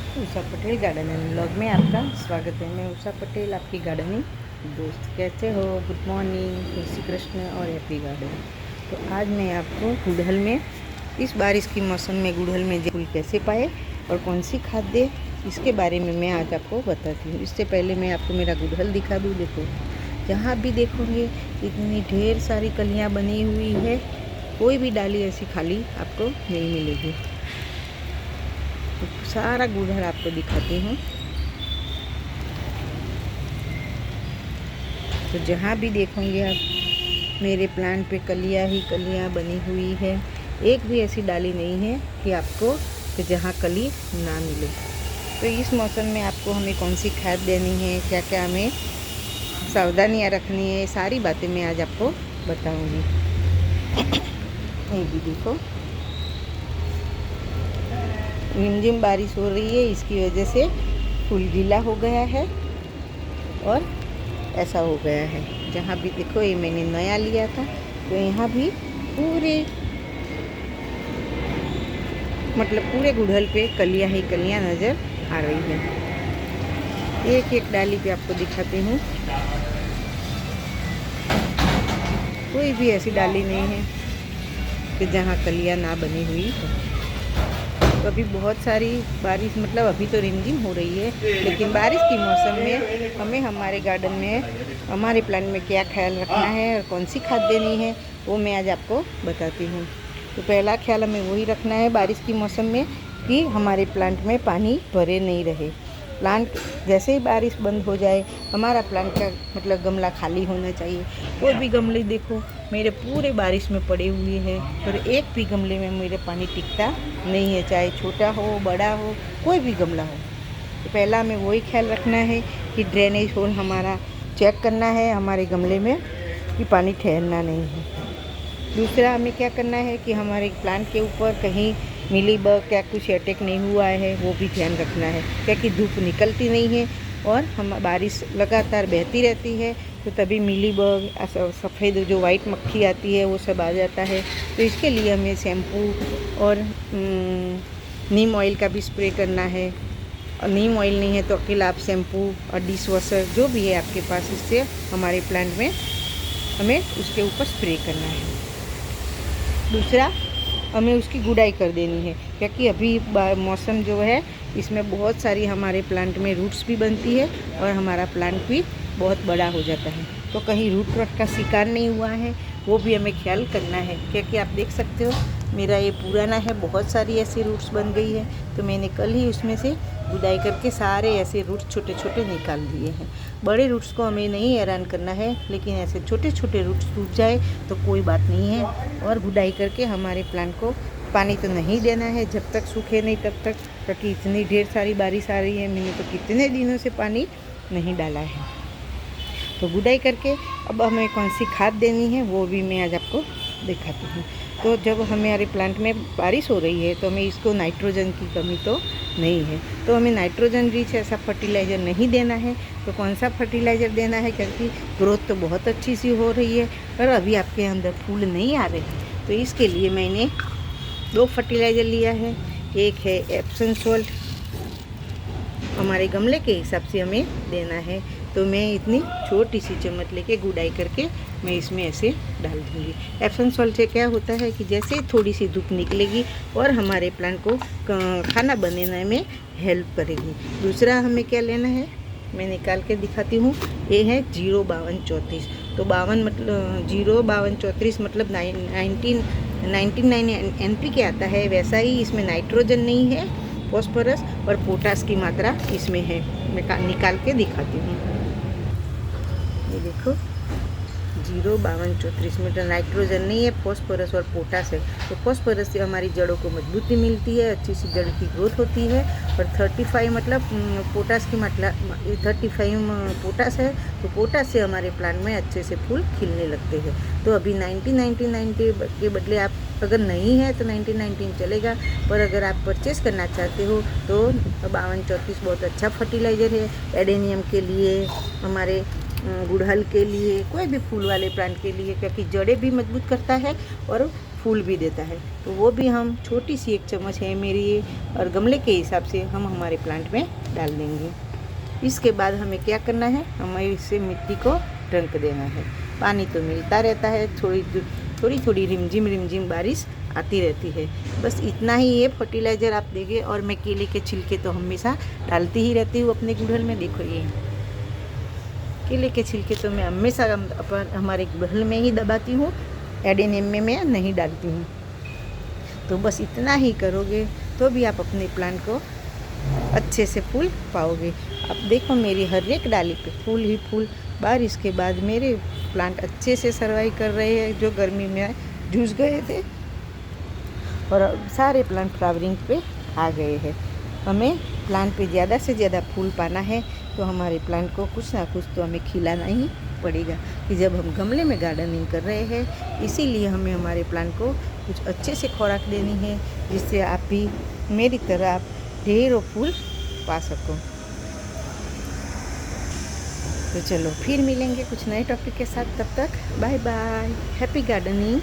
Usha Patel garden and blog में आपका स्वागत है। मैं उषा पटेल, आपकी गार्डनिंग दोस्त। कैसे हो? गुड मॉर्निंग, जय श्री कृष्ण और हैप्पी गार्डन। तो आज मैं आपको गुड़हल में, इस बारिश की मौसम में गुड़हल में फूल कैसे पाए और कौन सी खाद दे, इसके बारे में मैं आज आपको बताती हूँ। इससे पहले मैं आपको मेरा गुड़हल दिखा दूँ। देखो, जहाँ भी देखोगे इतनी ढेर सारी कलियाँ बनी हुई है, कोई भी डाली ऐसी खाली आपको नहीं मिलेगी। तो सारा गुड़हल आपको दिखाती हूँ। तो जहाँ भी देखोगे आप, मेरे प्लांट पे कलियाँ ही कलियाँ बनी हुई है। एक भी ऐसी डाली नहीं है कि आपको कि जहाँ कली ना मिले। तो इस मौसम में आपको हमें कौन सी खाद देनी है, क्या क्या हमें सावधानियाँ रखनी है, सारी बातें मैं आज आपको बताऊँगी। ये भी देखो, रिमझिम बारिश हो रही है, इसकी वजह से फूल गीला हो गया है और ऐसा हो गया है। जहाँ भी देखो, ये मैंने नया लिया था, तो यहाँ भी पूरे पूरे गुड़हल पे कलियाँ ही कलियाँ नज़र आ रही है। एक एक डाली पे आपको दिखाती हूँ। कोई भी ऐसी डाली नहीं है कि जहाँ कलियाँ ना बनी हुई हो। तो अभी बहुत सारी बारिश, अभी तो रिमझिम हो रही है, लेकिन बारिश की मौसम में हमें हमारे गार्डन में, हमारे प्लांट में क्या ख्याल रखना है और कौन सी खाद देनी है, वो मैं आज आपको बताती हूँ। तो पहला ख्याल हमें वही रखना है बारिश की मौसम में कि हमारे प्लांट में पानी भरे नहीं रहे। प्लांट जैसे ही बारिश बंद हो जाए, हमारा प्लांट का गमला खाली होना चाहिए। कोई भी गमले देखो मेरे पूरे बारिश में पड़े हुए हैं, और एक भी गमले में मेरे पानी टिकता नहीं है, चाहे छोटा हो बड़ा हो, कोई भी गमला हो। तो पहला हमें वही ख्याल रखना है कि ड्रेनेज होल हमारा चेक करना है हमारे गमले में, कि पानी ठहरना नहीं है। दूसरा हमें क्या करना है कि हमारे प्लांट के ऊपर कहीं मिलीबग क्या कुछ अटैक नहीं हुआ है, वो भी ध्यान रखना है, क्योंकि धूप निकलती नहीं है और हम बारिश लगातार बहती रहती है, तो तभी मिलीबग, सफ़ेद जो वाइट मक्खी आती है, वो सब आ जाता है। तो इसके लिए हमें शैम्पू और नीम ऑयल का भी स्प्रे करना है। और नीम ऑयल नहीं है तो अकेला आप शैम्पू और डिश वॉशर जो भी है आपके पास, इससे हमारे प्लांट में हमें उसके ऊपर स्प्रे करना है। दूसरा, हमें उसकी गुड़ाई कर देनी है, क्योंकि अभी मौसम जो है, इसमें बहुत सारी हमारे प्लांट में रूट्स भी बनती है और हमारा प्लांट भी बहुत बड़ा हो जाता है। तो कहीं रूट रॉट का शिकार नहीं हुआ है, वो भी हमें ख्याल करना है। क्योंकि आप देख सकते हो मेरा ये पुराना है, बहुत सारी ऐसी रूट्स बन गई है, तो मैंने कल ही उसमें से गुड़ाई करके सारे ऐसे रूट्स छोटे छोटे निकाल दिए हैं। बड़े रूट्स को हमें नहीं हैरान करना है, लेकिन ऐसे छोटे छोटे रूट्स टूट जाए तो कोई बात नहीं है। और गुड़ाई करके हमारे प्लांट को पानी तो नहीं देना है जब तक सूखे नहीं तब तक, क्योंकि इतनी ढेर सारी बारिश आ रही है, मैंने तो कितने दिनों से पानी नहीं डाला है। तो गुड़ाई करके अब हमें कौन सी खाद देनी है वो भी मैं आज आपको दिखाती हूँ। तो जब हमारे प्लांट में बारिश हो रही है, तो हमें इसको नाइट्रोजन की कमी तो नहीं है, तो हमें नाइट्रोजन रिच ऐसा फर्टिलाइज़र नहीं देना है। तो कौन सा फर्टिलाइज़र देना है, क्योंकि ग्रोथ तो बहुत अच्छी सी हो रही है पर अभी आपके अंदर फूल नहीं आ रहे हैं। तो इसके लिए मैंने 2 फर्टिलाइज़र लिया है। एक है एप्सम सॉल्ट, हमारे गमले के हिसाब से हमें देना है। तो मैं इतनी छोटी सी चम्मच लेके गुड़ाई करके मैं इसमें ऐसे डाल दूँगी। एप्सम सॉल्ट से क्या होता है कि जैसे थोड़ी सी धूप निकलेगी और हमारे प्लांट को खाना बनाने में हेल्प करेगी। दूसरा हमें क्या लेना है, मैं निकाल के दिखाती हूँ। ये है 05234। तो 05234 मतलब 1999 NPK आता है, वैसा ही इसमें नाइट्रोजन नहीं है, फॉस्फोरस और पोटास की मात्रा इसमें है। मैं निकाल के दिखाती हूँ। ये देखो, 05234 में तो नाइट्रोजन नहीं है, फॉस्फोरस और पोटास है। तो फॉस्फोरस से हमारी जड़ों को मजबूती मिलती है, अच्छी सी जड़ की ग्रोथ होती है। और 35 पोटास की मात्रा, 35 पोटास है, तो पोटास से हमारे प्लांट में अच्छे से फूल खिलने लगते हैं। तो अभी 90 के बदले आप अगर नहीं है तो 90 चलेगा, पर अगर आप परचेस करना चाहते हो तो 5234 बहुत अच्छा फर्टिलाइज़र है एडेनियम के लिए, हमारे गुड़हल के लिए, कोई भी फूल वाले प्लांट के लिए, क्योंकि जड़ें भी मजबूत करता है और फूल भी देता है। तो वो भी हम छोटी सी 1 चम्मच है मेरी ये, और गमले के हिसाब से हम हमारे प्लांट में डाल देंगे। इसके बाद हमें क्या करना है, हमें इससे मिट्टी को ढंक देना है। पानी तो मिलता रहता है, थोड़ी थोड़ी रिमझिम बारिश आती रहती है। बस इतना ही ये फर्टिलाइज़र आप देंगे। और मैं केले के छिलके तो हमेशा डालती ही रहती हूँ अपने गुड़हल में। देखो ये केले के छिलके तो मैं हमेशा हमारे गुड़हल में ही दबाती हूँ, एडेनियम में मैं नहीं डालती हूँ। तो बस इतना ही करोगे तो भी आप अपने प्लांट को अच्छे से फूल पाओगे। अब देखो मेरी हर एक डाली पे फूल ही फूल। बारिश के बाद मेरे प्लांट अच्छे से सर्वाइव कर रहे हैं, जो गर्मी में जूझ गए थे, और सारे प्लांट फ्लावरिंग पे आ गए हैं। हमें प्लांट पे ज़्यादा से ज़्यादा फूल पाना है तो हमारे प्लांट को कुछ ना कुछ तो हमें खिलाना ही पड़ेगा। कि जब हम गमले में गार्डनिंग कर रहे हैं, इसीलिए हमें हमारे प्लांट को कुछ अच्छे से खुराक देनी है, जिससे आप भी मेरी तरह आप ढेरों फूल पा सको। तो चलो फिर मिलेंगे कुछ नए टॉपिक के साथ। तब तक बाय बाय, हैप्पी गार्डनिंग।